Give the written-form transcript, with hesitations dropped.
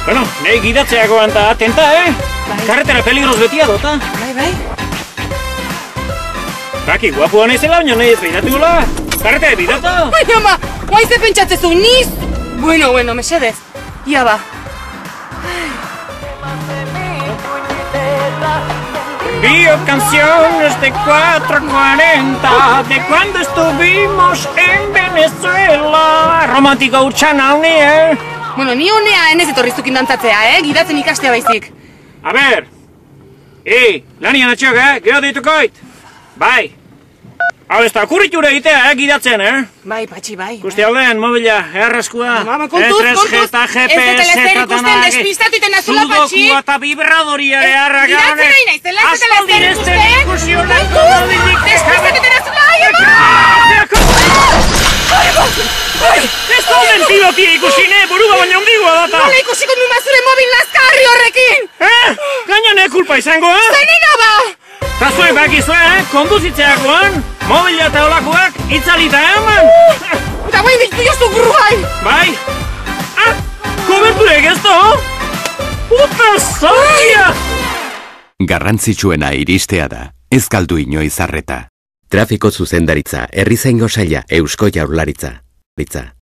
Bueno, nahi gidatzeagoan eta atenta, Karretera peligros betia dota. Bai. Baki, guapua naizela, baina nahi ez behiratu gola. Karretera bidatu. Bai, ama, guai ze pentsatzezu, niz? Bueno, mesedez. Ia ba. Envío canciones de 4:40 de cuando estuvimos en Venezuela. Romantiko hutxana honi, Bueno, ni honea enez etorrizukin dantzatzea, gidatzen ikastea baizik. A ber, lanian atxok, gero ditukoit. Bai. Hau ez da, kurritura egitea, gidatzen, Bai, patxi, bai. Guzti aldean, mobila, erraskua. Mama, kontuz. Eta GPS, ez telezer ikusten despistatu iten azula, patxi. Sudoku eta vibradoria, erraga. Gidatzen nahi naizela, ez telezer ikusten. Kontuz, despistatu iten azula, ez da honen pilotia ikusine, buruga baina ondigoa data. Nola ikusiko numa zure mobil nazkarri horrekin? Gaina ne kulpa izango, Zenina ba! Ta zue bakizue, konduzitzeakoan, mobila eta olakoak itzalita eman. Eta guain ditu jozu gruai! Bai? Koberturek ez da? Puta zaila! Garrantzitsuena iristea da, ez galdu inoiz arreta. Trafiko zuzendaritza, herrizaingo saila, Eusko Jaurlaritza.